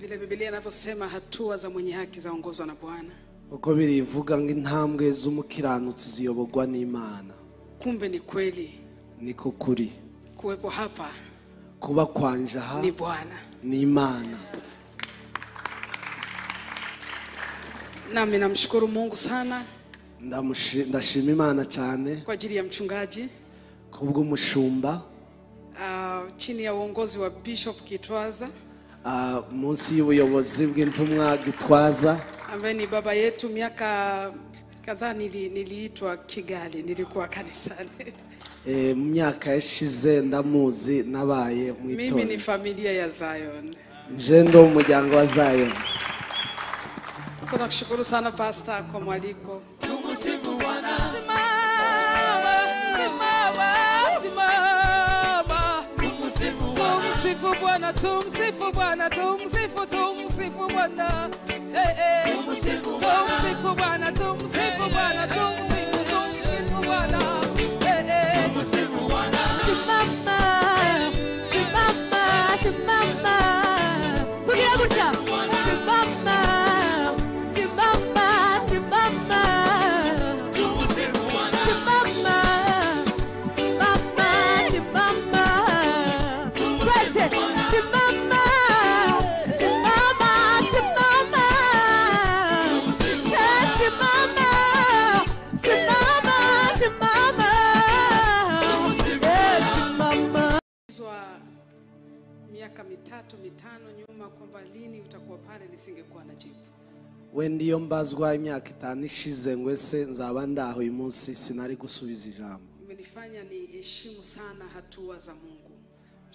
Vile Biblia inavyosema hatua za mwenye haki zaongozwa na Bwana. Uko birivuga ngo intambwe z'umukiranutsi ziyobogwa n'Imana. Kumbe ni kweli. Niko kuri. Kuwepo hapa kuba kwanje aha ni Bwana. Ni Imana. Nami namshukuru Mungu sana. Ndashima Imana cyane kwa ajili ya mchungaji kubwo umushumba chini ya uongozi wa Bishop GITWAZA munsi y'ubuyobozi bw'intumwa GITWAZA ambaye ni baba yetu. Miaka kadhaa niliitwa Kigali, nilikuwa kanisani mu myaka yashize ndamuzi nabaye mu itorero. Mimi ni familia ya Zion, nje ndo umuryango wa Zion. So nakushukuru sana pastor kwa mwaliko. Tumusifu Bwana. Tumsifu Bwana, tumsifu Bwana, tumsifu Bwana. Tumsifu Bwana, tumsifu Bwana, tumsifu Bwana. Tumusifu Bwana. Simama. Kugira gutya. Miaka 3-5 nyuma kwamba lini utakuwa pale, nisingekuwa na jibu. Wendi yo mbazwa imyaka 5 ishize ngwese nzaba ndaho uyu munsi sinari gusubiza ijambo. Imenifanya ni heshimu sana hatua za Mungu.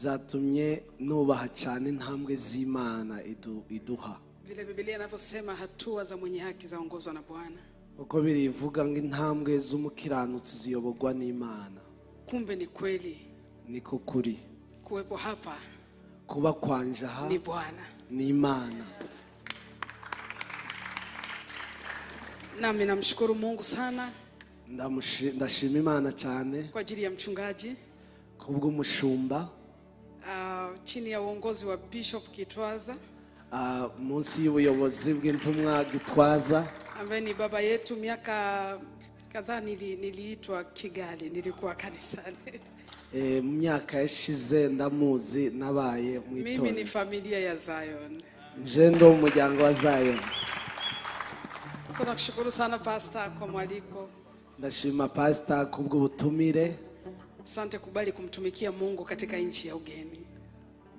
Byatumye nubaha cyane intambwe z'Imana iduha. Vile Biblia inavyosema hatua za mwenye haki zaongozwa na Bwana. Uko birivuga ngo intambwe z'umukiranutsi ziyobogwa n'Imana. Kumbe ni kweli. Niko kuri. Kuwepo hapa kuba kwanje aha ni Bwana. Ni Imana. Nami namshukuru Mungu sana. Ndashima Imana cyane kwa ajili ya mchungaji kubwo umushumba chini ya uongozi wa Bishop GITWAZA munsi y'ubuyobozi bw'intumwa GITWAZA ambaye ni baba yetu. Miaka kadhaa niliitwa Kigali, nilikuwa kanisani mu myaka yashize ndamuzi nabaye mu itorero. Mimi ni familia ya Zion, nje ndo umuryango wa Zion. So nakushukuru sana pastor kwa mwaliko. Ndashima pastor kubwo ubutumire. Asante kubali kumtumikia Mungu katika nchi ya ugeni.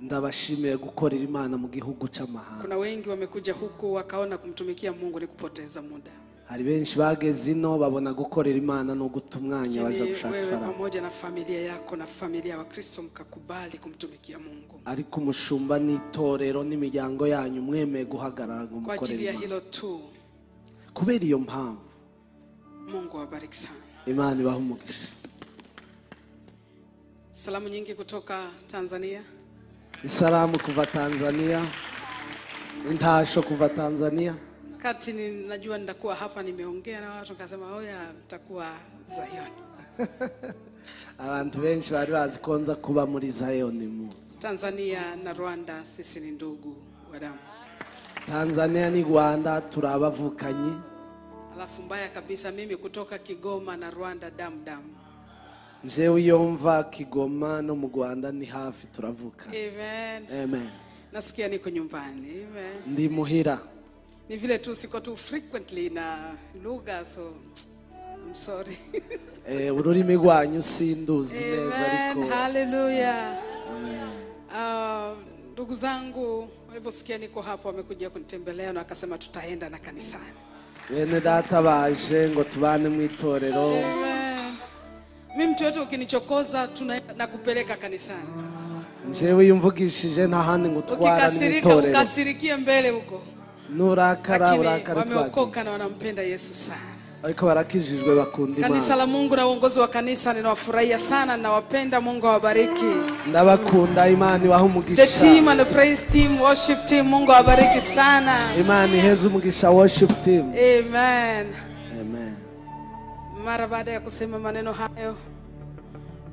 Ndabashimiye gukorera Imana mu gihugu cy'amahanga. Kuna wengi wamekuja huku wakaona kumtumikia Mungu ni kupoteza muda. Hari benshi bageze ino babona gukorera Imana no gutumwanya baza gushaka wewe faranga. pamoja na familia yako na familia wa Kristo mkakubali kumtumikia Mungu. Ariko umushumba n'itorero n'imiryango yanyu mwemeye guhagarara ngo Kwa ajili ya mukorere hilo tu. Kubera iyo mpamvu Mungu awabariki sana. Imana ibahe umugisha. Salamu nyingi kutoka Tanzania. Isalamu kuva Tanzania. Intasho kuva Tanzania. Kati ninajua nitakuwa hapa nimeongea na watu nikasema oya mtakuwa Zion. Abantu benshi bari bazi konza kuba muri Zion mu. Tanzania na Rwanda sisi ni ndugu wa damu. Tanzania ni Rwanda turabavukanye. Alafu mbaya kabisa mimi kutoka Kigoma na Rwanda damu. Jewe yomva Kigoma no mu Rwanda ni hafi turavuka. Amen. Amen. Nasikia niko nyumbani. Amen. Ndi muhira. Ni vile tu siko tu frequently na lugha, so I'm sorry. Ururimi rwanyu sinduzi neza ariko. Hallelujah. Amen. Ndugu zangu waliposikia niko hapo wamekuja kunitembelea na akasema tutaenda na kanisani. Bene data baje ngo tubane mu itorero. Amen. Mimi mtu yote ukinichokoza tunaenda na kupeleka kanisani. Jewe yumvugishije nta handi ngo twara mu itorero. Ukasirikie mbele huko. Nurakara wameokoka na wanampenda Yesu sana. Ariko barakijijwe bakunda Imana. Kanisa la Mungu na uongozi wa kanisa ninawafurahia sana na wapenda. Mungu awabariki. Ndabakunda. Imana ibahe umugisha. The team and the praise team, worship team, Mungu awabariki sana. Imana iheze umugisha worship team. Amen. Amen. Mara baada ya kusema maneno hayo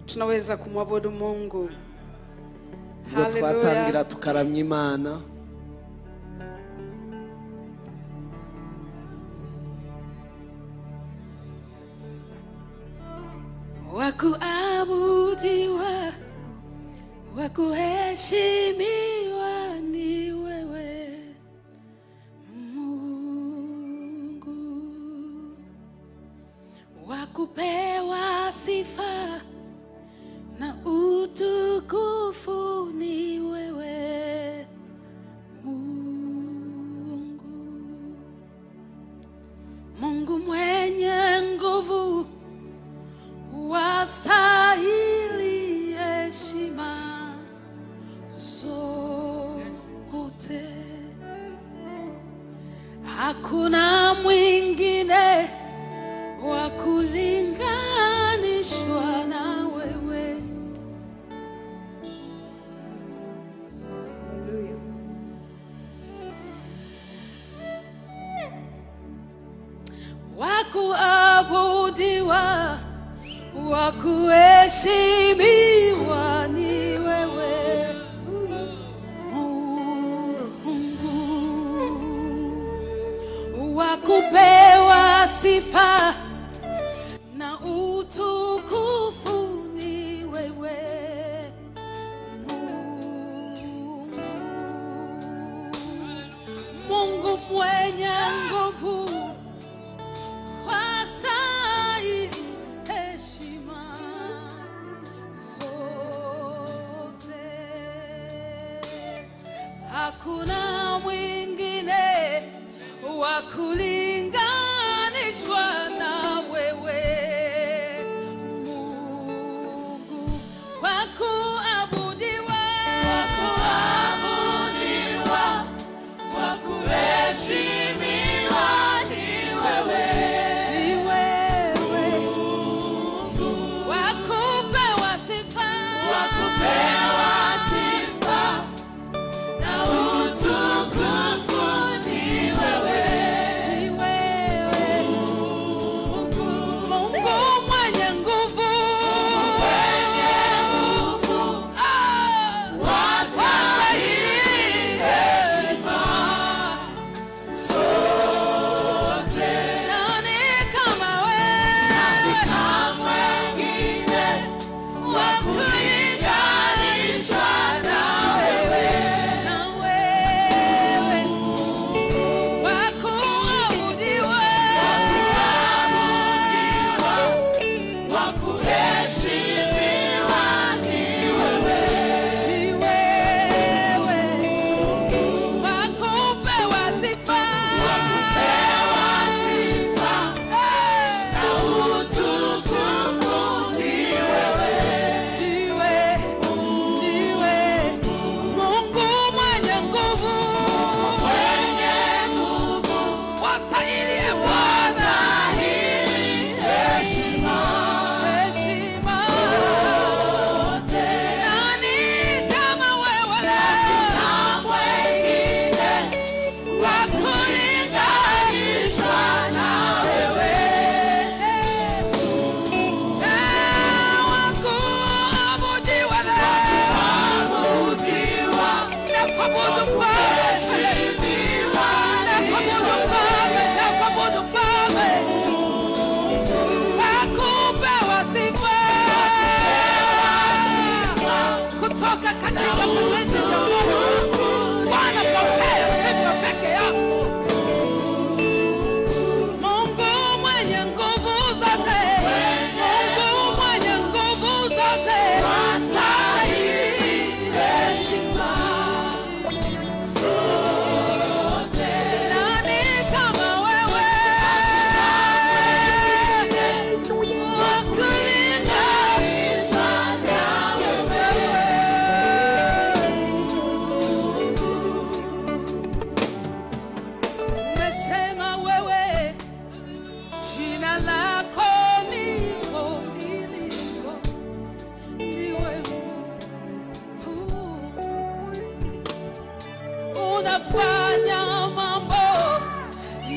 tunaweza kumwabudu Mungu. Hallelujah. Twatangira tukaramya Imana. wakuabudiwa, wakuheshimiwa ni wewe Mungu, wakupewa sifa na utukufu ni wewe Mungu. Mungu mwenye nguvu, wastahili heshima zote. Hakuna mwingine wa kulinganishwa na wewe. Wakuabudiwa, wakuheshimiwa ni wewe Mungu, wakupewa sifa na utukufu ni wewe Mungu. Mungu mwenye nguvu, wastahili heshima zote. Hakuna mwingine wa kulinganishwa na wewe Mungu, wakuabudiwa, wakuheshimiwa ni wewe Mungu, wakupewa sifa na utukufu ni wewe Mungu, mwenye nguvu, wastahili heshima zote. Nani kama wewe, wa kulinganishwa na wewe wakuabudiwa, wakuheshimiwa ni wewe wakupewa sifa na utukufu ni wewe Mungu mwenye nguvu, wastahili heshima zote. Nani kama wewe wa kulinganishwa na wewe wakuabudiwa na kuabudu Mfalme, wakupewa sifa kutoka katika milele ya Mungu. Bwana, pokea sifa peke yako. Mungu mwenye nguvu zote, Mungu mwenye nguvu zote, wastahili heshima zote. Nani kama wewe, wa kulinganishwa na wewe? Umesema wewe, jina lako liko niliko, ndiwe unafanya mambo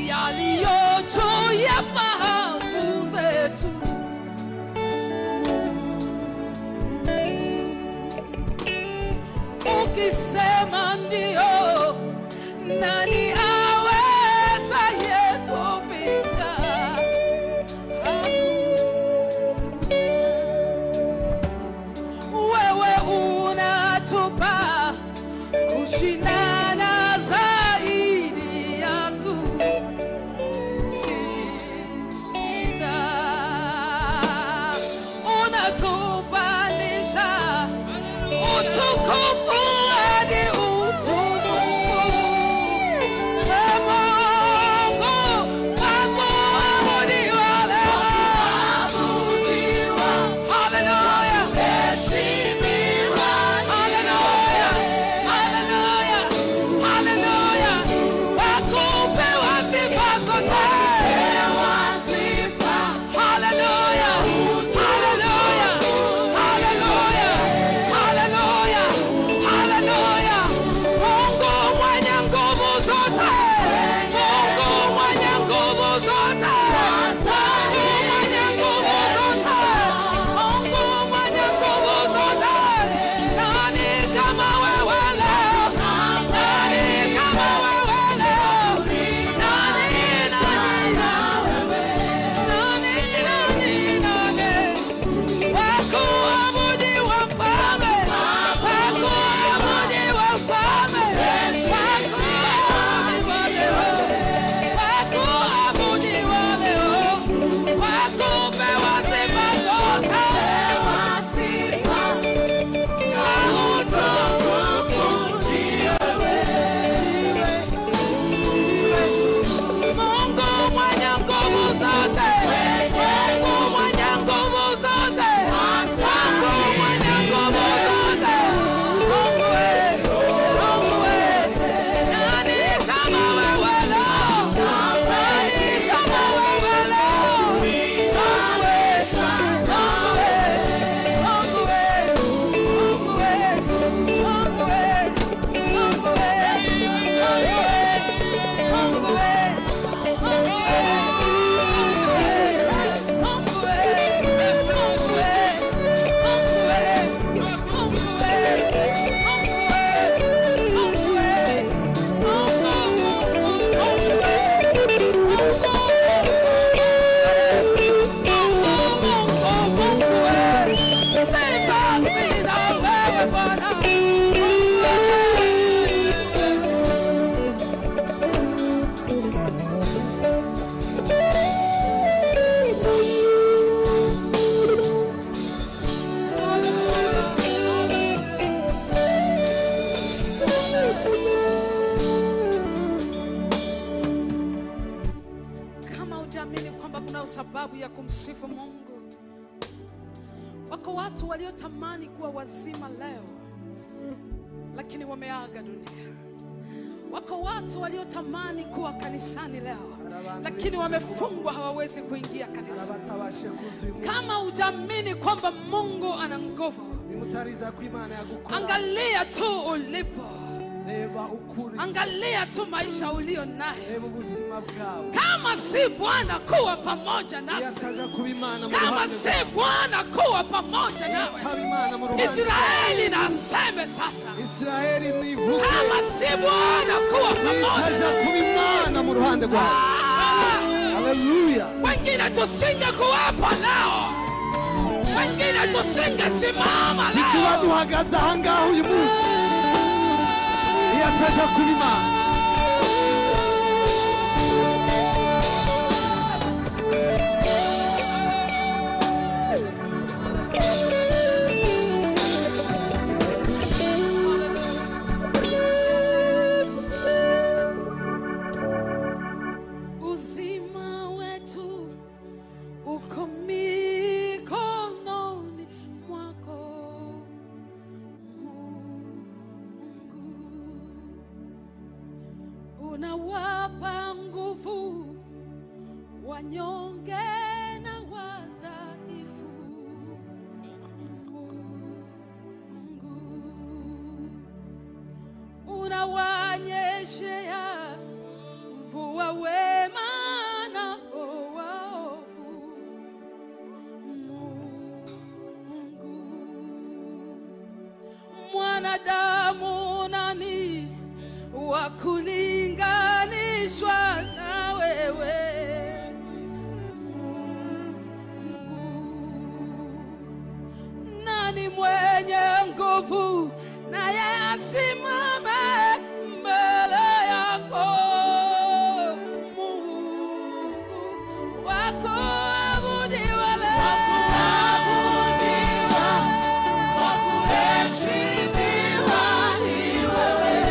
yaliyo juu ya fahamu zetu. Ukisema ndio, nani awezaye kupinga? sababu ya kumsifu Mungu. Wako watu waliotamani kuwa wazima leo, lakini wameaga dunia. Wako watu waliotamani kuwa kanisani leo, lakini wamefungwa, hawawezi kuingia kanisani. Kama hujamini kwamba Mungu ana nguvu, angalia tu ulipo. Angalia tu maisha ulio nayo. Kama si Bwana kuwa pamoja nasi, kama si Bwana kuwa pamoja nawe, Israeli na aseme sasa, kama si Bwana kuwa pamoja nasi, wengine tusinge kuwepo leo, wengine tusinge simama leo. Nituwaduhagaze ahangaha uyu munsi yataja kubimana. Uzima wetu uko mikononi mwako Mungu. Unawapa nguvu wanyonge na wadhaifu Mungu. Unawanyeshea mvua wema na waovu Mungu. Mwanadamu nani wa kulinganishwa na wewe Mungu? Nani mwenye nguvu naye asimame mbele yako Mungu? Wako abudiwa leo, wakuheshimiwa ni wewe.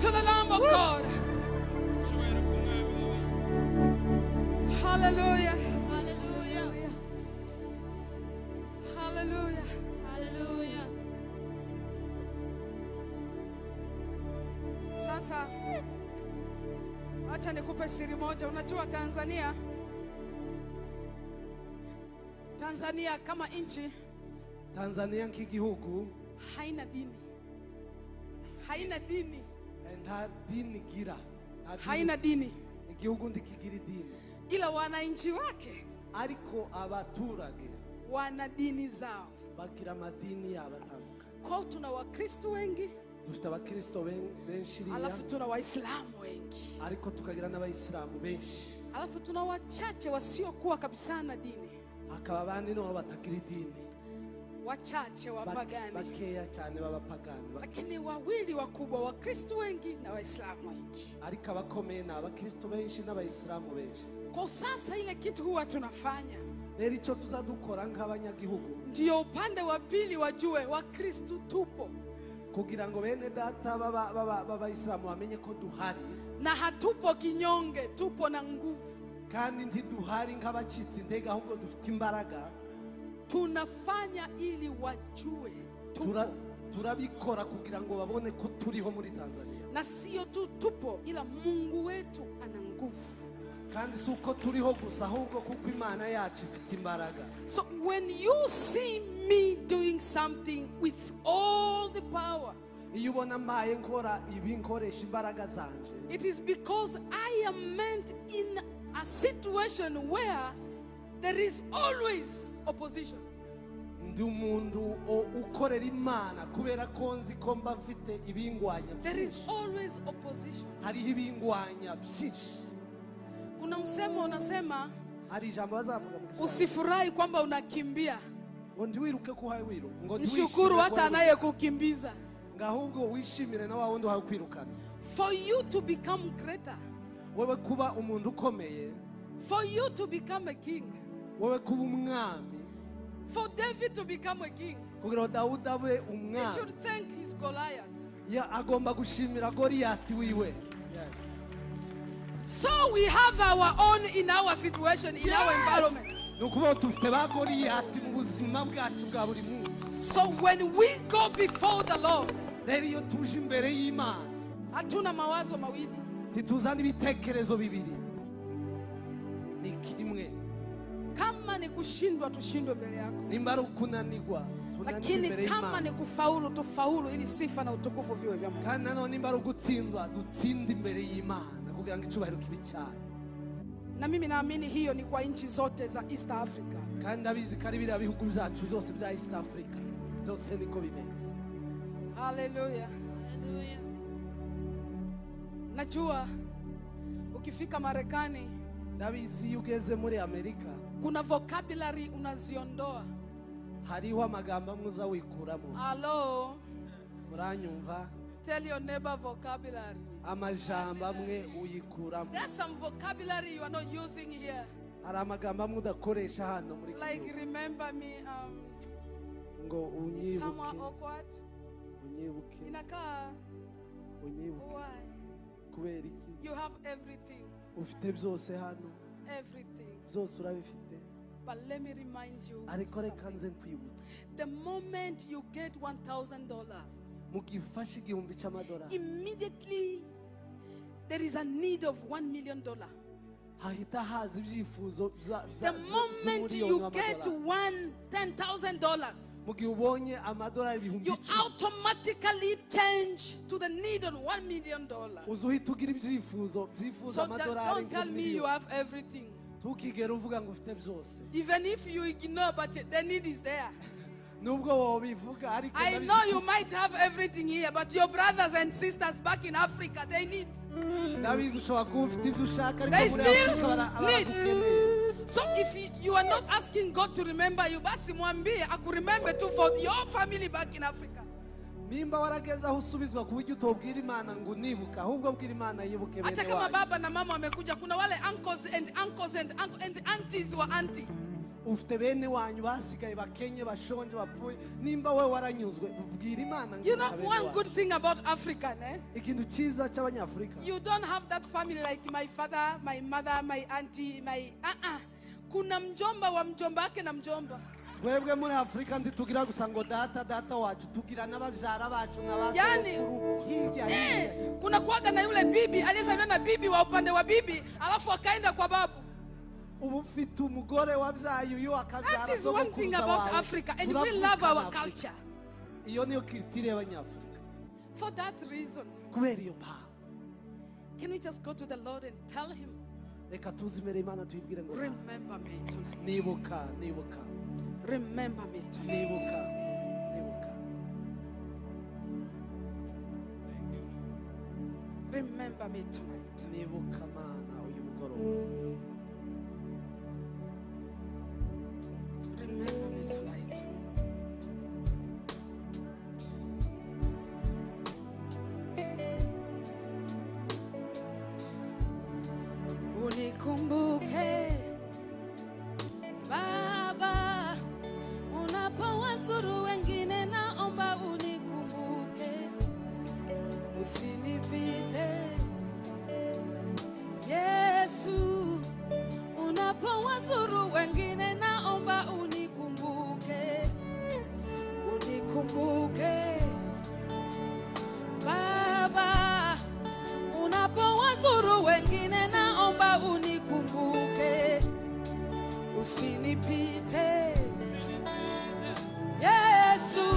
to the Lamb of God. Hallelujah. Hallelujah. Hallelujah. Hallelujah. Sasa acha nikupe siri moja. Unajua Tanzania kama nchi, Tanzania nk'igihugu haina dini. Haina dini. nta dini gira. Haina dini. Igihugu ndikigira dini. Ila wananchi wake Ariko abaturage wana dini zao. bagira amadini yabatandukanye. Kwa tuna Wakristo wengi, Dufite abakristo benshi alafu tuna Waislamu wengi, ariko tukagira n'abayisilamu benshi. alafu tuna wachache wasiokuwa kabisa na dini. Hakaba abandi no batagira dini. Wachache wapagani. Bakeya cyane babapagani. Lakini wawili wakubwa, Wakristo wengi na Waislamu wengi. Ariko abakomeye na abakristo benshi n'abayisilamu benshi. Kwa sasa ile kitu huwa tunafanya, Rero icyo tuzadukora nk'abanyagihugu, ndio upande wa pili wajue Wakristo tupo. kugira ngo bene data b'abayisilamu bamenye ko duhari. Na hatupo kinyonge, tupo na nguvu. Kandi ntiduhari nk'abacitse intege, ahubwo dufite imbaraga. Tunafanya ili wajue tupo. Turabikora kugira ngo babone ko turiho muri Tanzania. Na sio tu tupo, ila Mungu wetu ana nguvu. Kandi si uko turiho gusa, ahubwo kuko Imana yacu ifite imbaraga. So when you see me doing something with all the power, Iyo ubona maye nkora ibi nkoresha imbaraga zanje, it is because I am meant in a situation where there is always opposition. ndi umuntu ukorera Imana kubera ko nzi ko mba mfite ibingwanya There is byinshi. always opposition. Hariho ibingwanya byinshi. Kuna msemo unasema Hari ijambo bazavuga mu Kiswahili usifurahi kwamba unakimbia, ngo ndiwiruke ko uhaye wiro, ngo mshukuru hata anayekukimbiza. ngahubwo wishimire na wa wundi uhaye kwirukana. For you to become greater, Wewe kuba umuntu ukomeye, for you to become a king, wewe kuba umwami, for David to become a king, kugira ngo Dawudi abe he umwami, should thank his Goliath. agomba gushimira Goliyati wiwe. Yes. So we have our own in our situation, in our environment. Nukuvuga tufite ba Goliyati mu buzima bwacu bwa buri munsi. So when we go before the Lord, Rero iyo tuje imbere y'Imana, hatuna mawazo mawili. tituzana ibitekerezo bibiri, ni kimwe. Kama ni kushindwa, tushindwe mbele yako. Nimba ari ukunanirwa, tunanirwe Lakini imbere kama ni y'Imana. kufaulu, tufaulu ili sifa na utukufu viwe vya Mungu. Kandi nanone nimba ari ugutsindwa, dutsinde imbere y'Imana kugira ngo icyubahiro kibe cyayo. Na mimi naamini hiyo ni kwa nchi zote za East Africa. Kandi ndabizi ko ari biriya bihugu byacu byose bya East Africa byose niko bimeze. Hallelujah. Hallelujah. Najua ukifika Marekani Ndabizi iyo ugeze muri Amerika kuna vocabulary unaziondoa. hariho amagambo amwe uza wikuramo. Hello. Muranyumva? Tell your neighbor vocabulary. Amajambo amwe uyikuramo. There's some vocabulary you are not using here. Hari amagambo amwe udakoresha hano muri Like kigo. remember me, Ngo is somewhere unyibuke, awkward. unyibuke, Inakaa unyibuke. why? Kubera iki? You have everything. Ufite byose hano, Everything. byose urabifite. But let me remind you Ariko reka something. nze nkwibutse. The moment you get $1,000, Mu gihe ufashe igihumbi cy'amadolari, immediately there is a need of $1 million. hahita haza ibyifuzo The moment you get $10,000, mu gihe ubonye amadolari ibihumbi you 10, automatically change to the need on $1 million. uza uhita ugira ibyifuzo byifuza So that, amadolari don't tell me you have everything. ntukigere uvuga ngo ufite byose. Even if you ignore, but the need is there. Nubwo wowe bivuga ariko I ndabizi know ko- you might have everything here, but your brothers and sisters back in Africa, they need. ndabizi ushobora kuba ufite ibyo ushaka ariko They muri still Afurika need. baragukeneye. So if you are not asking God to remember you, basi mwambie akuremember too for your family back in Africa. Nimba warageze aho usubizwa ku buryo utobwira Imana ngo unibuka, ahubwo bwira Imana yibuke Hata bene kama wanyu. baba na mama wamekuja, kuna wale uncles and aunties wa auntie. ufite bene wanyu basigaye bakenye bashonje bapfuye nimba we waranyuzwe ubwira Imana You know, one good thing about Africa, eh? ikintu cyiza cy'abanyafrika You don't have that family like my father, my mother, my auntie, my kuna mjomba wa mjomba wake na mjomba. twebwe muri Afrika ntitugira gusa ngo data wacu tugira n'abavyara bacu Yani, kuna kuwaga na yule bibi aliyezaliwa na bibi wa upande wa bibi alafu akaenda kwa babu. That is one thing about Africa, and we love our culture. For that reason, can we just go to the Lord and tell him, remember me tonight. Remember me tonight. Remember me tonight. Remember me tonight. Unikumbuke Baba, unapowazuru wengine, naomba unikumbuke, usinipite Yesu. Unapowazuru wengine, naomba unikumbuke, unikumbuke Baba. Unapowazuru wengine, naomba unikumbuke, usinipite Yesu.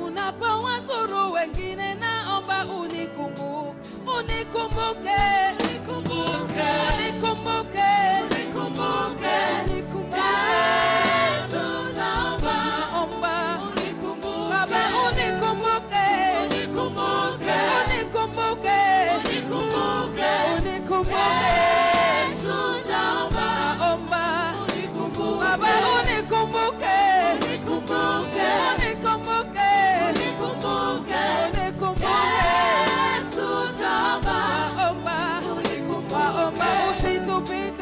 Unapowazuru wengine, naomba unikumbuke, unikumbuke, unikumbuke, unikumbuke, unikumbuke, unikumbuke Yesu, naomba unikumbuke Baba, unikumbuke, unikumbuke, unikumbuke, unikumbuke, unikumbuke Yesu, naomba unikumbuke Baba, unikumbuke, unikumbuke, unikumbuke, unikumbuke, unikumbuke Yesu, naomba unikumbuke, usitupite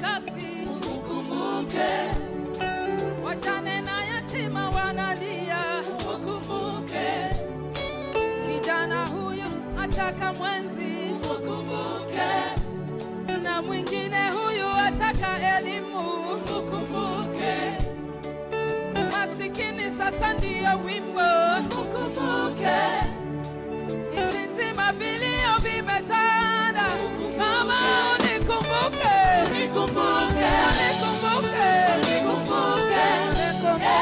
kazi, ukumbuke. wajane na yatima wanalia, Ukumbuke. kijana huyu ataka mwenzi, Ukumbuke. na mwingine huyu ataka elimu. Ukumbuke. Masikini sasa ndiyo wimbo, Ukumbuke. nchi nzima vilio vimetanda. Mama unikumbuke, Unikumbuke. unikumbuke, Unikumbuke. unikumbuke,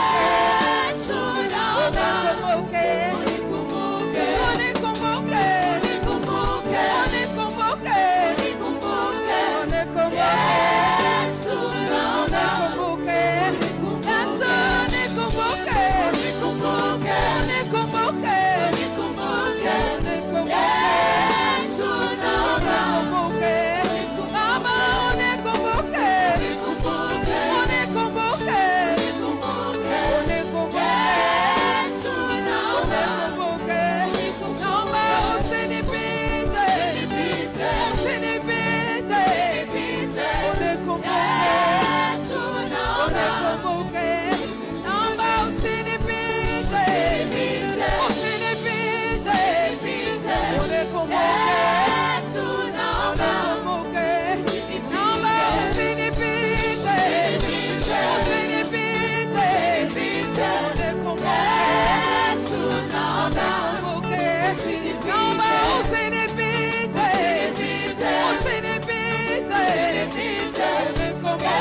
Yesu naomba. unikumbuke, Unikumbuke. unikumbuke, Unikumbuke. unikumbuke, Unikumbuke. unikumbuke. Yesu naomba. Unikumbuke, Yesu nikumbuke, Unikumbuke. unikumbuke, Unikumbuke. unikumbuke, Yesu naomba. unikumbuke, Baba unikumbuke, Unikumbuke. unikumbuke, Unikumbuke. unikumbuke, Yesu naomba. unikumbuke. Naomba usinipite, Nipite. usinipite, Nipite. unikumbuke. Yesu naomba. Unikumbuke, naomba usinipite, Nipite. usinipite, Nipite. unikumbuke, Yesu naomba. unikumbuke, naomba usinipite, Nipite. usinipite, Nipite. unikumbuke, Yesu naomba. unikumbuke, naomba usinipite, Nipite. usinipite, Nipite. unikumbuke.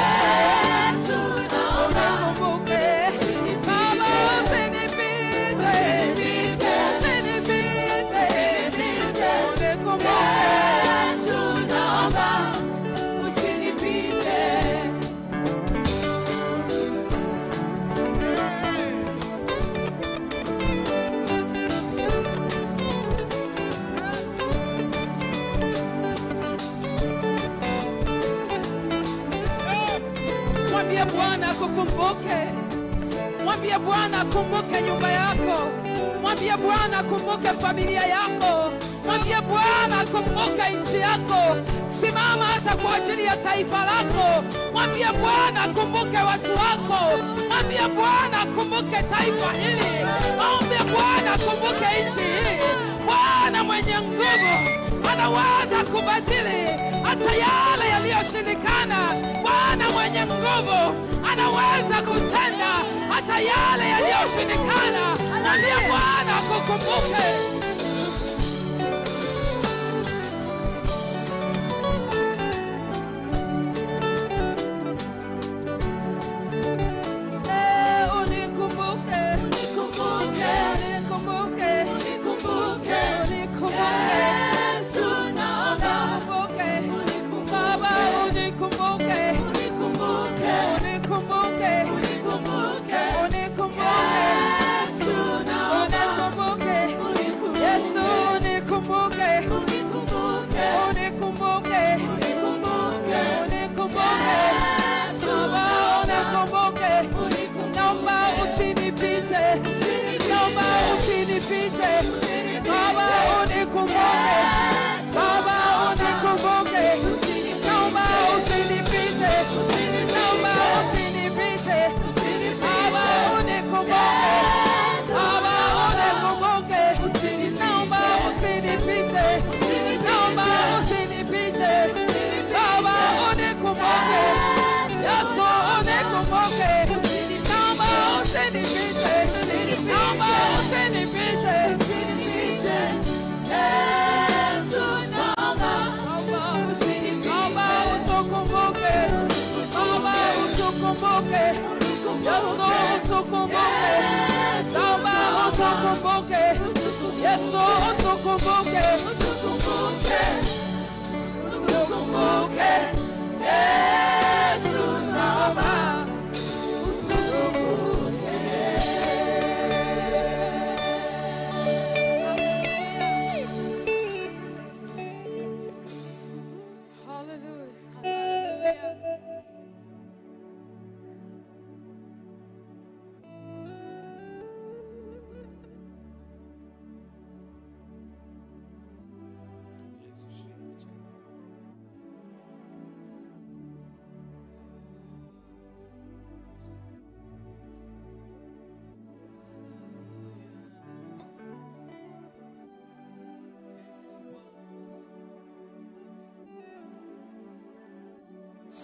Yesu naomba. Unikumbuke, Baba usinipite, usinipite, unikumbuke. Yesu naomba. Usinipite. Mwambie Bwana kukumbuke, mwambie Bwana kumbuke nyumba yako, mwambie Bwana kumbuke familia yako, mwambie Bwana kumbuke nchi yako. Simama hata kwa ajili ya taifa lako, mwambie Bwana kumbuke watu wako, mwambie Bwana kumbuke taifa hili, mwambie Bwana kumbuke nchi hii. Bwana mwenye nguvu anaweza kubadili hata yale yaliyoshindikana. Bwana mwenye nguvu anaweza kutenda hata yale yaliyoshindikana. Mwambie Bwana kukumbuke. Unikumbuke, Unikumbuke. unikumbuke, Unikumbuke. unikumbuke. Yesu naomba. Unikumbuke, Baba unikumbuke, Unikumbuke. unikumbuke, Unikumbuke. unikumbuke, Yesu naomba. unikumbuke. Unikumbuke.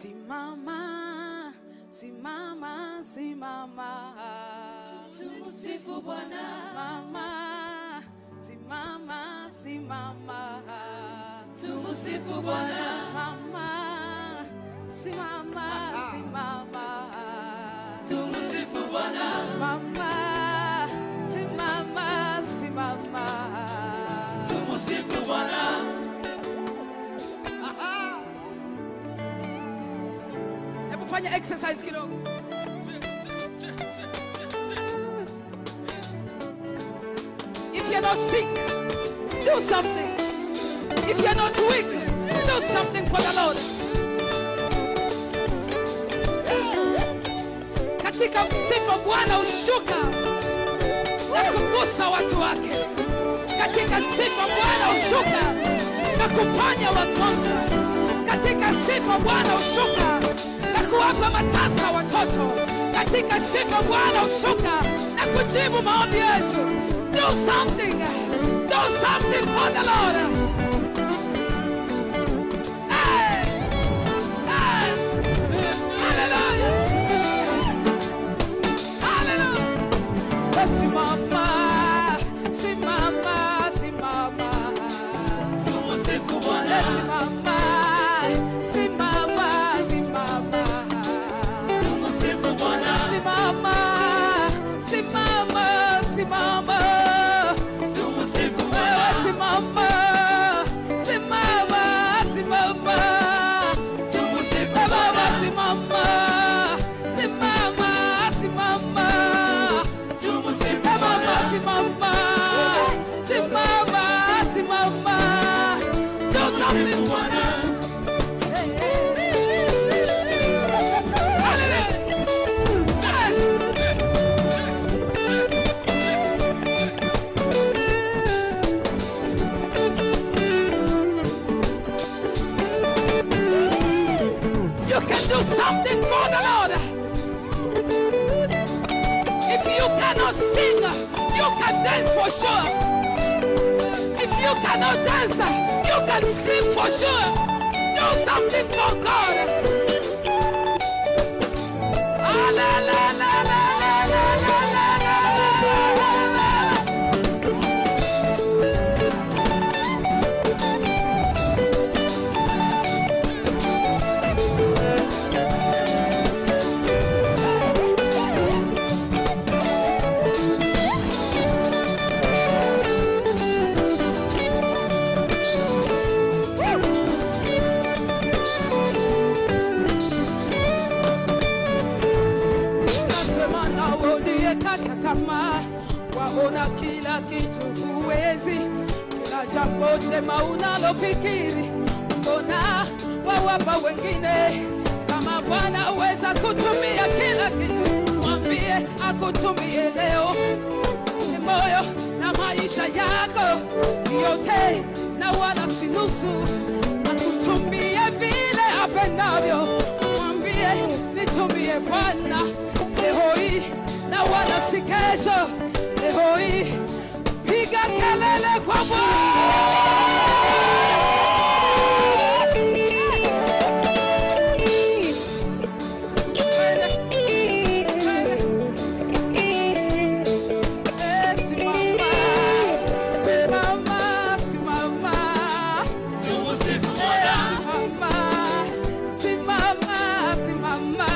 Simama, simama, simama. Tumusifu Bwana. Simama, simama, simama. Tumusifu Bwana. Simama, simama, simama. Tumusifu Bwana. Simama, simama, simama. Tumusifu Bwana. Hebu fanya exercise kidogo. If you're not sick, do something. If you're not weak, do something for the Lord. Katika sifa Bwana ushuka na kugusa watu wake. Katika sifa Bwana ushuka na kuponya wagonjwa. Katika sifa Bwana ushuka na kuwapa matasa watoto. Katika sifa Bwana ushuka na kujibu maombi yetu. Do something. Do something for the Lord. Hey! Hey! Hallelujah! Hallelujah! Simama, simama, simama. Tumusifu Bwana. Simama, simama, simama. Tumusifu Bwana. Simama, simama, simama. Tumusifu Wewe Bwana. simama, simama, simama. Tumusifu Baba Bwana. simama, simama, simama. Tumusifu Baba Bwana. simama, simama, simama. Do something. Bwana. You can do something for the Lord. If you cannot sing, you can dance for sure. If you cannot dance, you can scream for sure. Do something for God. Ah, la, la, la, la, la, la, la, la, la, la, la, la. Nasema nawe uliyekata tamaa, waona kila kitu huwezi, kila jambo jema unalofikiri, mbona wawapa wengine? Kama Bwana aweza kutumia kila kitu, mwambie akutumie leo. Ni moyo na maisha yako yote, na wala si nusu, akutumie vile apendavyo. Mwambie nitumie Bwana leo hii na wala si kesho. Leo hii piga kelele kwa Bwana. Simama, simama, simama. Tumusifu Bwana. Simama, simama, simama.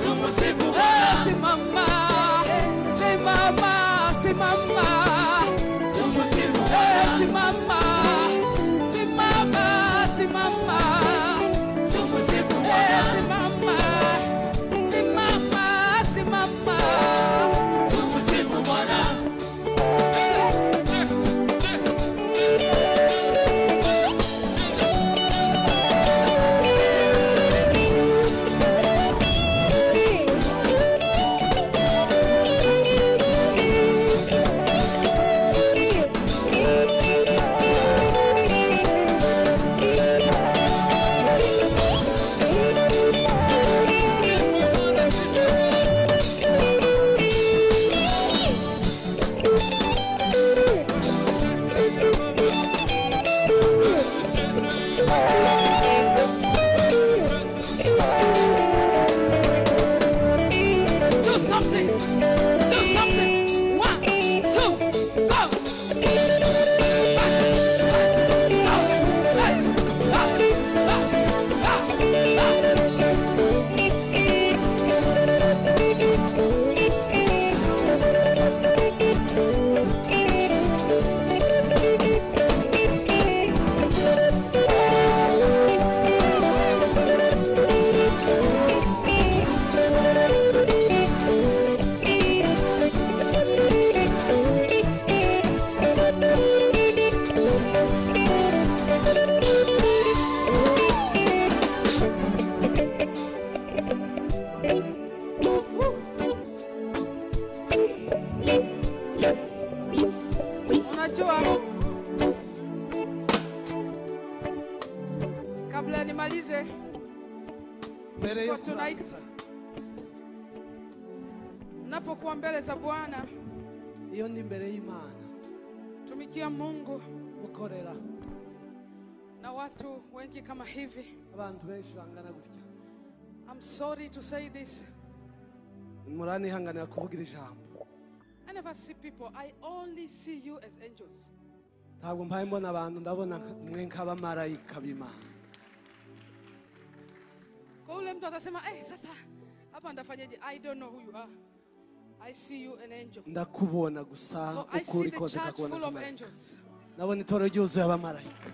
Tumusifu Bwana. Simama, simama, simama. Tumusifu Bwana. Simama, Kabla nimalize mbere yo for tonight, kurangiza napokuwa mbele za Bwana, iyo ndi mbere y'Imana tumikia Mungu gukorera na watu wengi kama hivi. abantu benshi bangana gutya. I'm sorry to say this. Murani hanganira kuvugira ijambo. I never see people. I only see you as angels. Ntabwo mpaye mbona abantu, ndabona mwe nk'abamarayika b'Imana. Kwa ule mtu atasema, sasa hapa ndafanyaje? I don't know who you are. I see you an angel. Ndakubona gusa So I see ukuri the kose church full kakubona of kamera. angels. Nabona itorero ryuzuye abamarayika.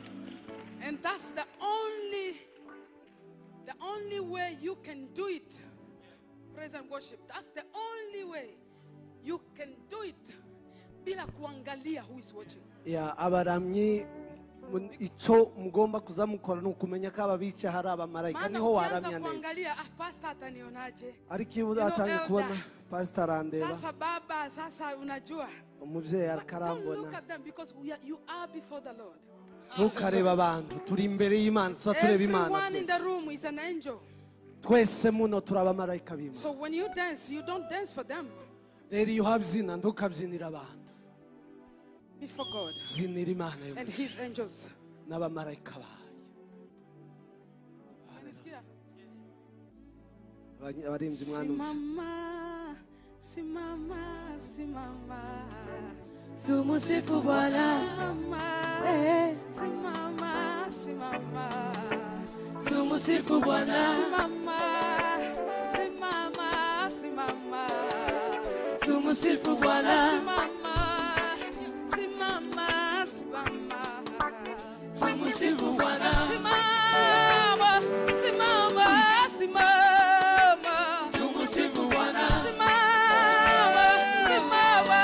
And that's the only way you can do it. Praise and worship. That's the only way you can do it. Bila kuangalia who is watching. Ya abaramyi ico mugomba kuzamukora nukumenya ko ababica hari abamarayika niho waramya neza. Kuangalia pastor atanionaje? Ariko iyo uzatangiye kubona pastor arandeba. Sasa baba, sasa unajua. Umuvyeyi Don't akarambona. look at them because you are before the Lord. Ntukareba abantu, turi imbere y'Imana, tureba Imana. Everyone in the room is an angel. Twese muno turabamarayika b'Imana. So when you dance, you don't dance for them. Rero iyo uhabyina ntukabyinira abantu. Before God Byinira Imana yo and His angels. n'abamarayika bayo. Unasikia? Abarinzi mwanumva. Simama, simama. Tumusifu Bwana. Simama, simama. Tumusifu Bwana. Simama, simama, simama. Tumusifu Bwana. Simama, simama, simama. Tumusifu Bwana. Simama, simama, simama. Tumusifu Bwana. Simama, simama,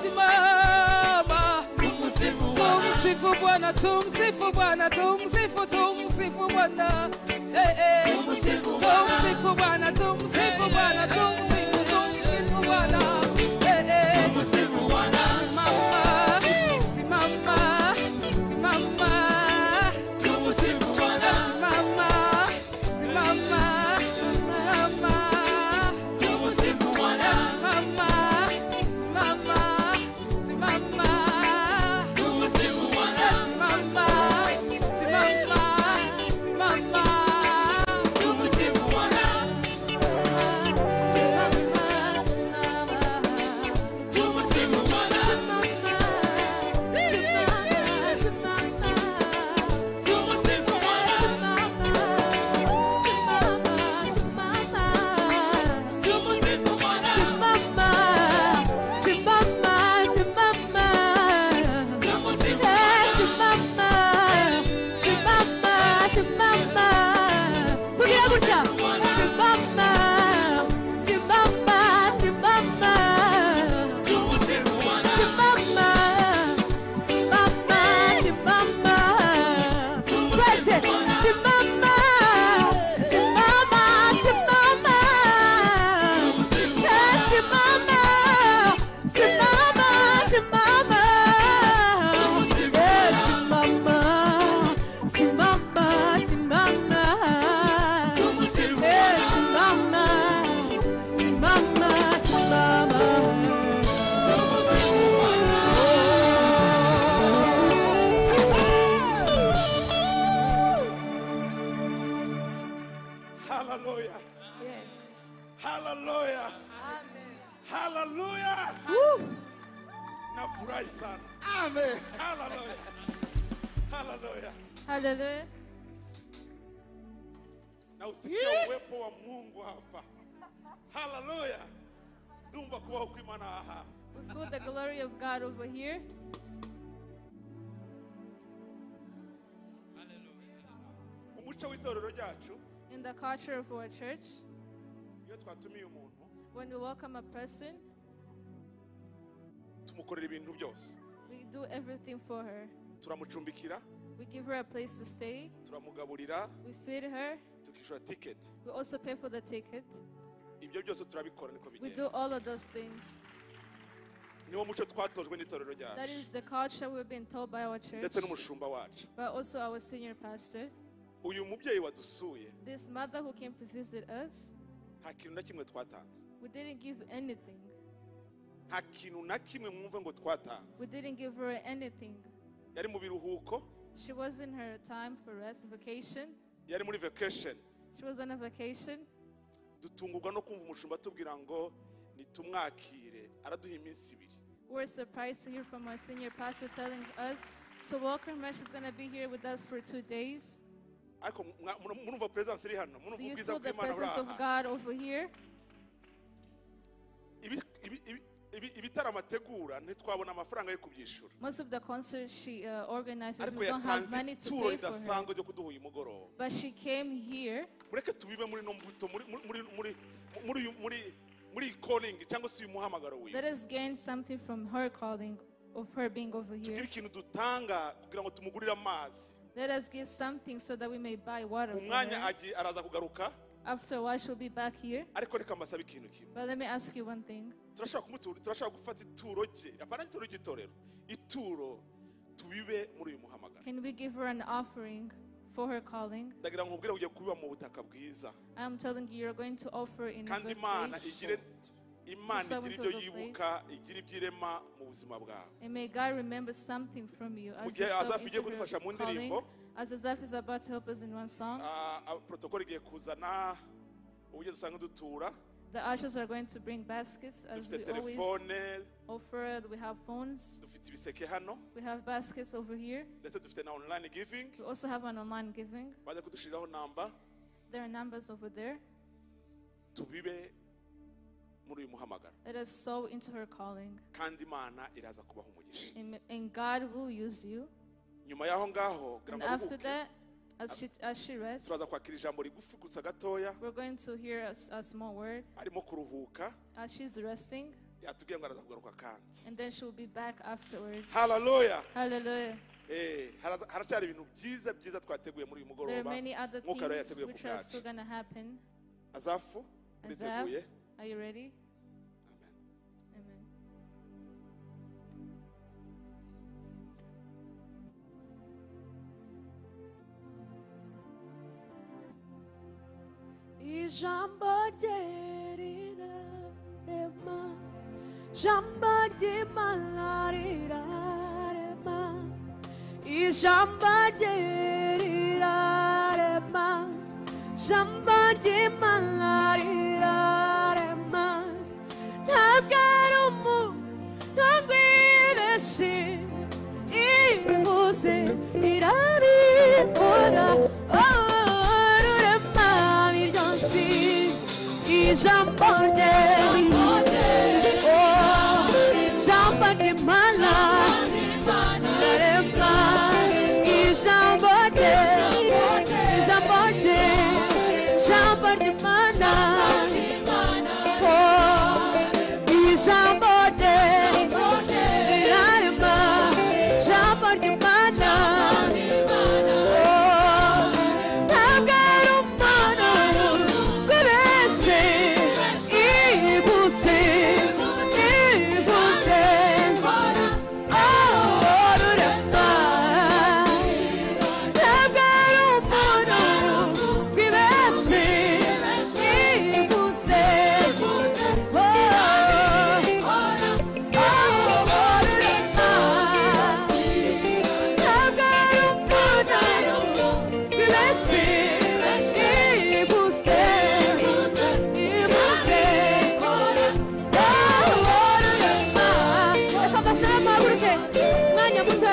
simama. Tumusifu Bwana. Tumsifu Bwana, tumsifu Bwana, tumsifu Bwana. Tumsifu Bwana. Tumsifu Bwana, tumsifu Bwana, tumsifu Bwana. Tumusifu Bwana. Simama, simama. Tumusifu Bwana. Simama, simama, simama. Tumusifu Bwana. Simama, simama, simama. Tumusifu Bwana. Simama, simama, simama. Tumusifu Bwana. Tumusifu Bwana. Tumusifu Bwana. Tumusifu Bwana. Tumusifu Tumusifu Bwana. Tumusifu Bwana. Hallelujah. Hallelujah. Hallelujah. Nafurahi sana. Amen. Hallelujah. Hallelujah. Hallelujah. Na usikia uwepo wa Mungu hapa. Hallelujah. Ndumva kubaho kw'Imana aha. We feel the glory of God over here. Umuco w'itorero ryacu In the culture of our church, iyo twatumiye umuntu when we welcome a person, tumukorera ibintu byose. we do everything for her. Turamucumbikira, We give her a place to stay. turamugaburira, We feed her. tukishura ticket. We also pay for the ticket. Ibyo byose turabikora niko We bigenda. do all of those things. Niwo muco twatojwe n'itorero That ryacu. is the culture we've been told by our church, Ndetse n'umushumba wacu. but also our senior pastor. uyu mubyeyi wadusuye This mother who came to visit us, nta kintu na kimwe twatanze, we didn't give anything. nta kintu na kimwe mwumve ngo twatanze. We didn't give her anything. Yari mu biruhuko, She was in her time for rest, vacation. yari muri vacation. She was on a vacation. Dutungurwa no kumva umushumba atubwira ngo nitumwakire, araduha iminsi 2. We were surprised to hear from our senior pastor telling us to welcome her. She's going to be here with us for 2 days. Ariko murumva presence iri hano, Do murumva you ubwiza feel the bw'Imana presence of buraha. God over here? Ibitaramo ategura ntitwabona amafaranga yo kubyishura, Most of the concerts she organizes, ariko we don't have yatanze money to ituro pay for her. ridasanzwe ryo kuduha uyu mugoroba. But she came here. Mureke tubibe muri no mbuto muri calling cyangwa se uyu muhamagaro Let wiwe. us gain something from her calling, of her being over Tugire here. ikintu dutanga kugira ngo tumugurire amazi. Let us give something so that we may buy water for Umwanya her. araza kugaruka, After a while, she'll be back here. ariko reka mbasabe ikintu kimwe. But let me ask you one thing. Turashaka gufata ituro rye, apana ituro ry'itorero, ituro tubibe muri uyu muhamagaro. Can we give her an offering for her calling? Ndagira ngo ubwire ugiye kubiba mu butaka bwiza, I'm telling you, you're going to offer in a kandi good Imana place. igire Imana sow igira into ibyo a good yibuka, igira ibyirema mu buzima bwawe. And may God remember something from you Mu as you gihe sow Azafu igiye into kudufasha her mu calling. ndirimbo, As Azaf is about to help us in one song, protocol igiye kuzana uburyo dusanga dutura. the ushers are going to bring baskets as Dufite we always telefone, offer. We have phones. dufite ibiseke hano, We have baskets over here. ndetse dufite na online giving. We also have an online giving. Baze kudushiraho namba, There are numbers over there. tubibe muri uyu muhamagaro, Let us sow into her calling. kandi Imana iraza kubaha umugisha. And God will use you. Nyuma yaho ngaho kugira And ngo after aruhuke, that, as she rests, turaza kwakira ijambo rigufi gusa gatoya. we're going to hear a small word. Arimo kuruhuka, As she's resting, yatubwiye ngo araza kugaruka kandi. and then she'll be back afterwards. Hallelujah. Hallelujah. Haracyari ibintu byiza twateguye muri uyu There are mugoroba. many other Mwuka rero things yateguye ku which are bwacu. still going to happen. Azafu, Azaf, uriteguye? are you ready? Amen. Amen. Ijambo rye rirarema, ijambo ry'Imana rirarema, ijambo rye rirarema, ijambo ry'Imana rirarema, ntabwo ari umuntu wibeshye, ivuze irabikora. Ijambo rye, ijambo ry'Imana rirarema, ijambo rye, ijambo rye, ijambo ry'Imana, ijambo rye rirarema, ijambo ry'Imana.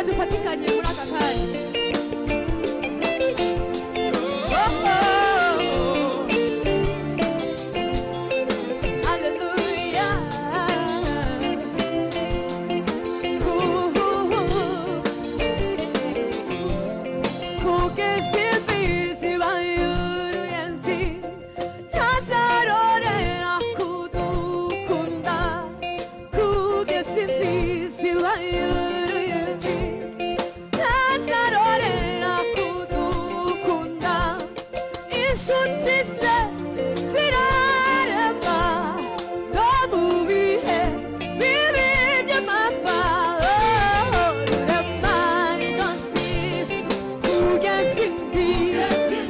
dufatikanye muri aka kanya. Yes,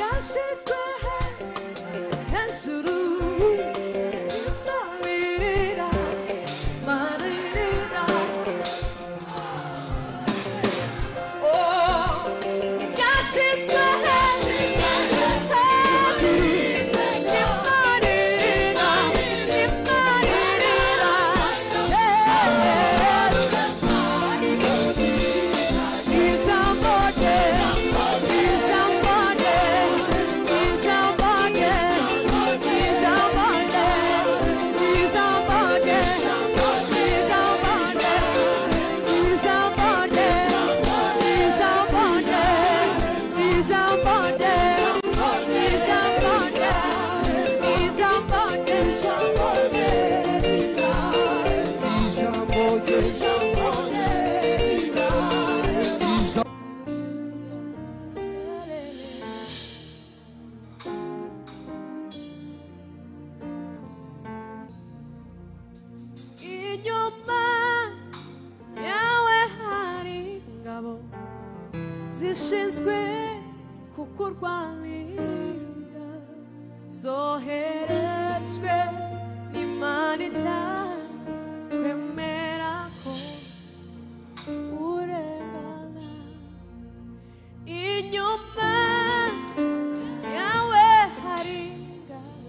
yashyizwe hejuru imarira marira oh yashyizwe zishinzwe kukurwanira zoherejwe n'Imana itakwemera ko urengana inyuma yawe hari ingabo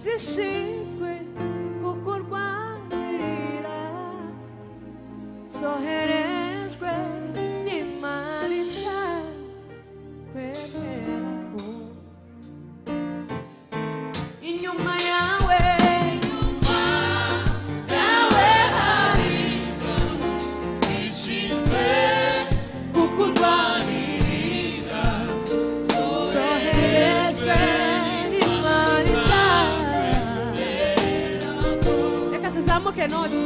zishinzwe kukurwanira zoherejwe n'Imana itakwemera ko inyuma yawe hari ingabo zishinzwe kukurwanira zoherejwe n'Imana itakwemera ko reka tuzamuke none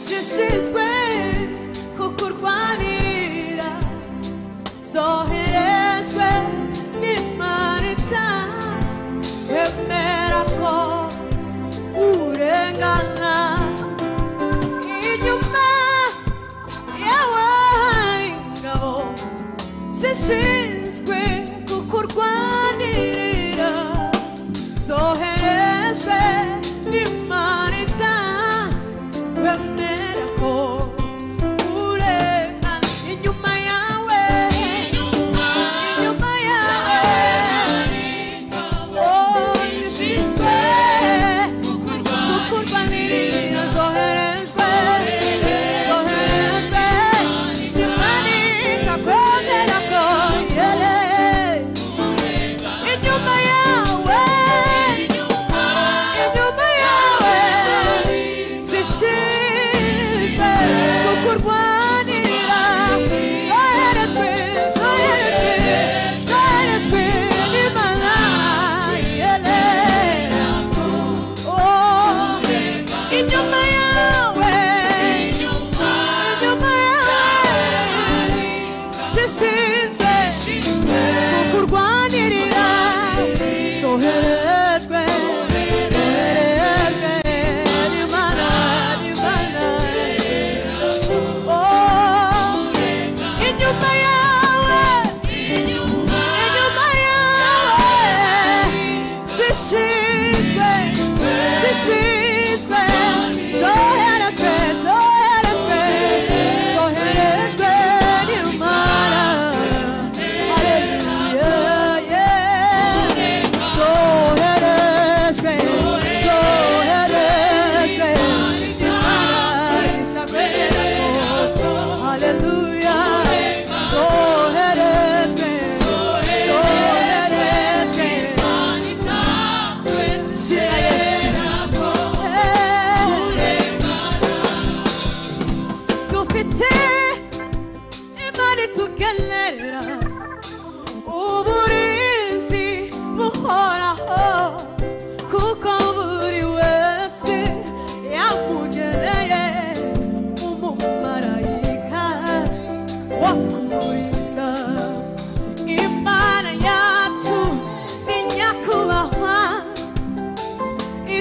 zishinzwe kukurwanirira zoherejwe n'Imana itakwemera ko urengana inyuma yawe zishinzwe kukurwanirira zoherejwe n'Imana itakwemera ko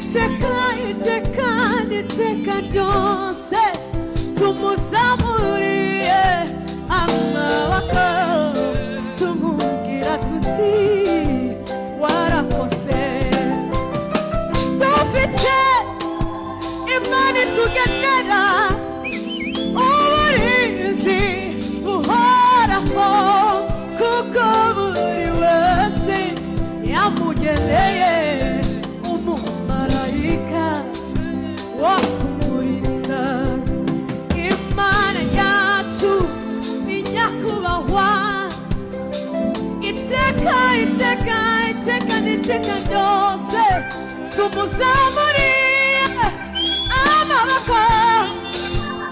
iteka iteka iteka ryose tumuzamuriye amaboko tumubwira tuti warakoze dufite imana itugenera uburinzi buhoraho kuko buri wese yamugeneye umumarayika wo kumurinda imana yacu ni nyakubahwa iteka iteka iteka n'iteka ryose tumuzamuriye amaboko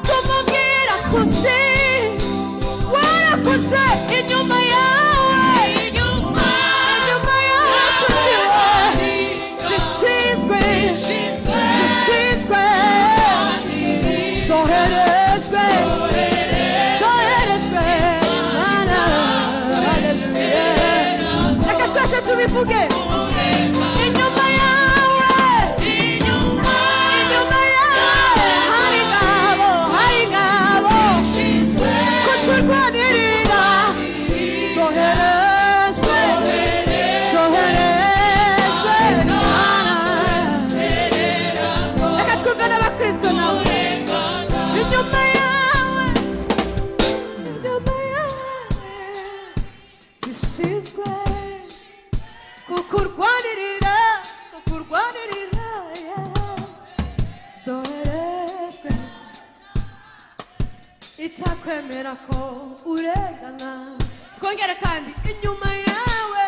tumubwira tuti warakoze inyuma yawe inyuma yawe nshuti we zishinzwe zoherejwe Mana haleluya reka twese tubivuge inyuma yawe hari ngabo kuturwanirira zoherejwe Mana reka twumve n'abakristo nawe inyuma yawe zishinzwe kukurwanirira zoherejwe itakwemera ko urengana twongere kandi inyuma yawe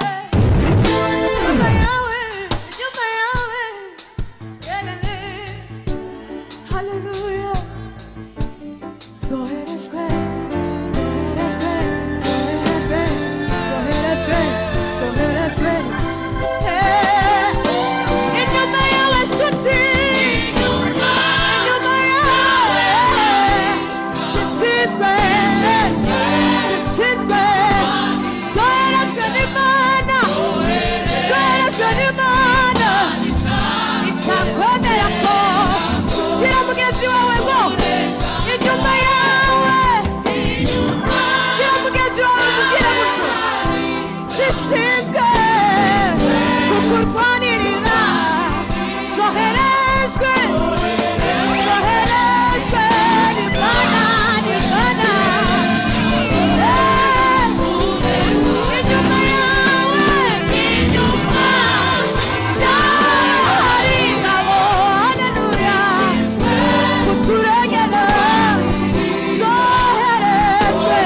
haleluya zoherejwe inyuma yawe nshuti inyuma yawe zishinzwe zoherejwe n'Imana itakwemera ko bwira mugenzi wawe ngo inyuma yawe bwira mugenzi wawe mubwire gutyo zishinzwe kukurwanirira zoherejwe n'Imana inyuma yawe hari ingabo haleluya kuturengera zoherejwe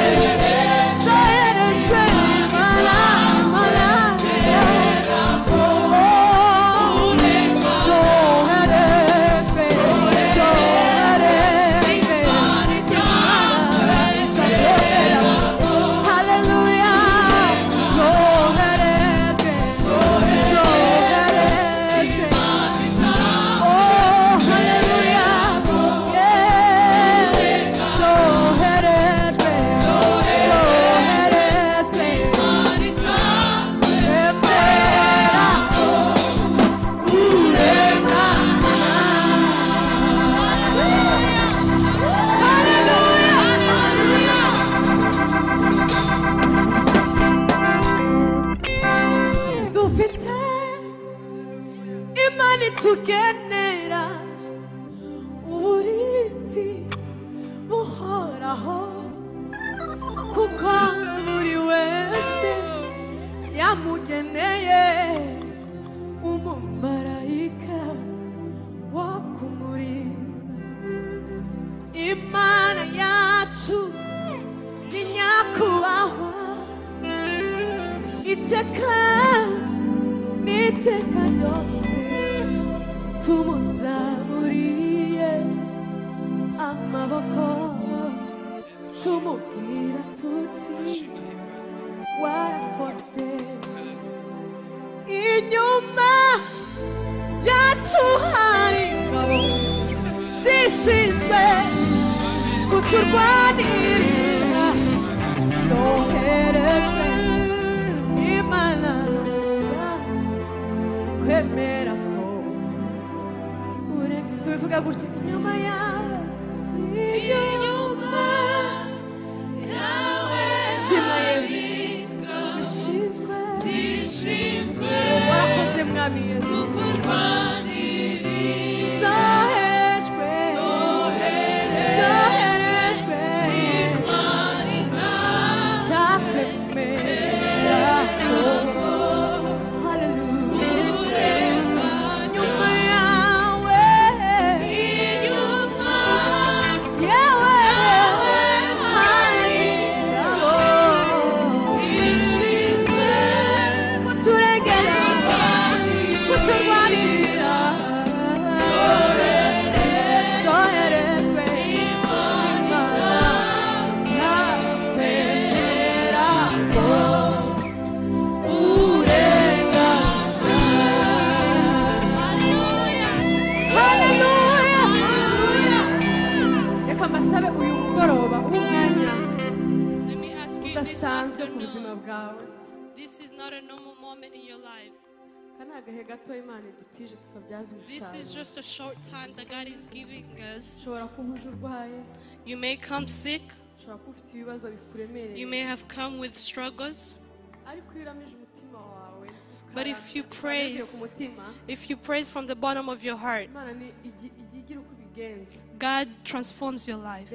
Imana tugenera uburinzi buhoraho kuko buri wese yamugeneye umumarayika wo kumurinda imana yacu ni nyakubahwa iteka n'iteka ryose tumuzamuriye amaboko tumubwira tuti warakoze inyuma yacu hari ingabo zishinzwe kuturwanirira zoherejwe Imana kwemera ko vuga gutya inyuma yawe inyuma yawe shima Yesu zishinzwe warakoze mwami Yesu zoherejwe takwemera This is not a normal moment in your life. This is just a short time that God is giving us. You may come sick. You may have come with struggles. But if you praise from the bottom of your heart, God transforms your life.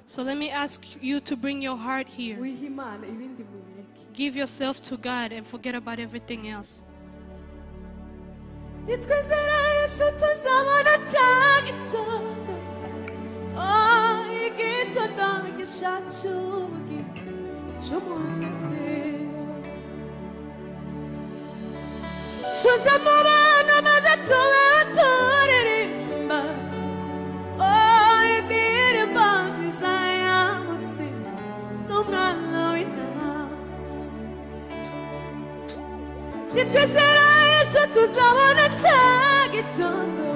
So let me ask you to bring your heart here. Give yourself to God and forget about everything else. Nitwizera Yesu tuzabona ca gitondo gitondo gishacu ubugingo n'umunezero tuzamubona maze tubeho turirimba indirimbo nziza y'amase n'umwana w'intama nitwizera Yesu tuzabona ca gitondo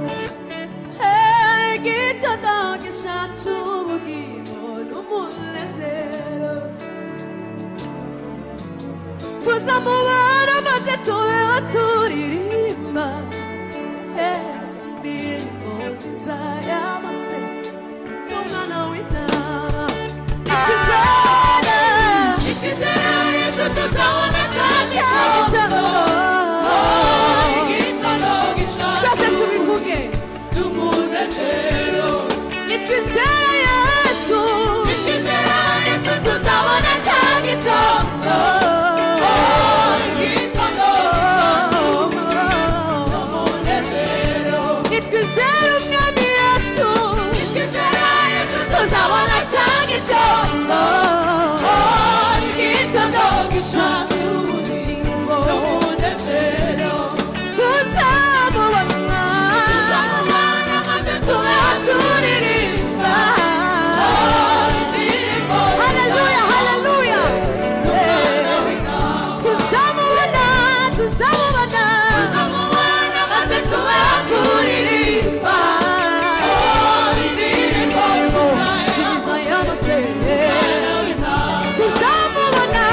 Nitwizera Yesu tuzabona ca gitondo nitwizera umwami Yesu tuzabona ca gitondo gishaje ubugingo n'umunezero tuzamubona maze tubeho turirimba haleluya haleluya tuzamubona maze tubeho turirimba indirimbo nziza y'amase tuzamubona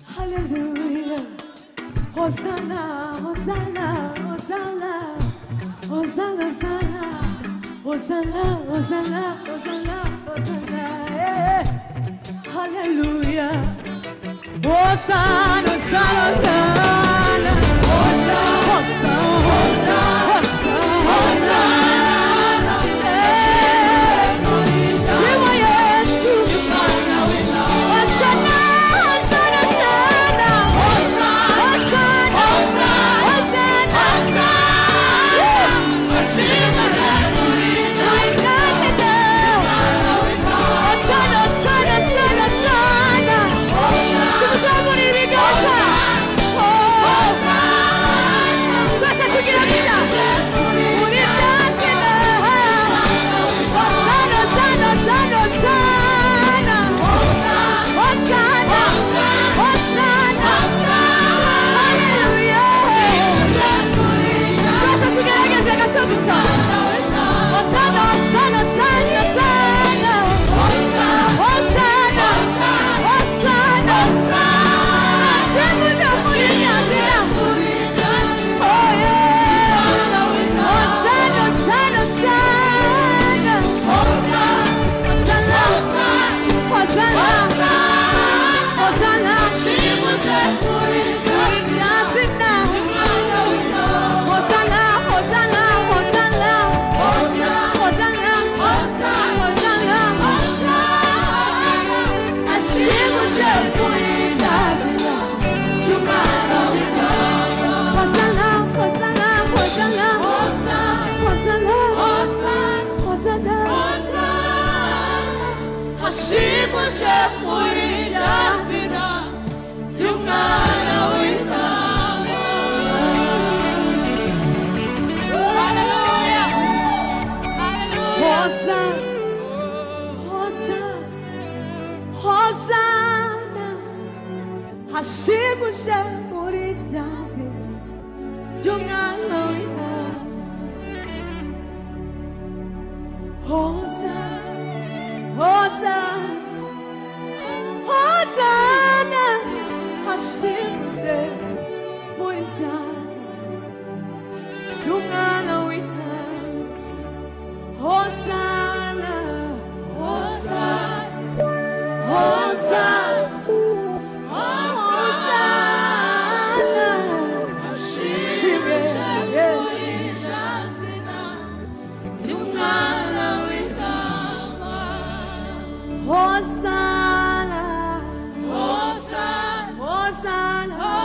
Hallelujah. Hosanna, Hosanna, Hosanna, Hosanna, Hosanna, Hosanna, Hosanna, Hosanna, yeah. Hallelujah. Hosanna, Hosanna, Hosanna, Hosanna, Hosanna, Hosanna. Hosanna, Hosanna, Hosanna.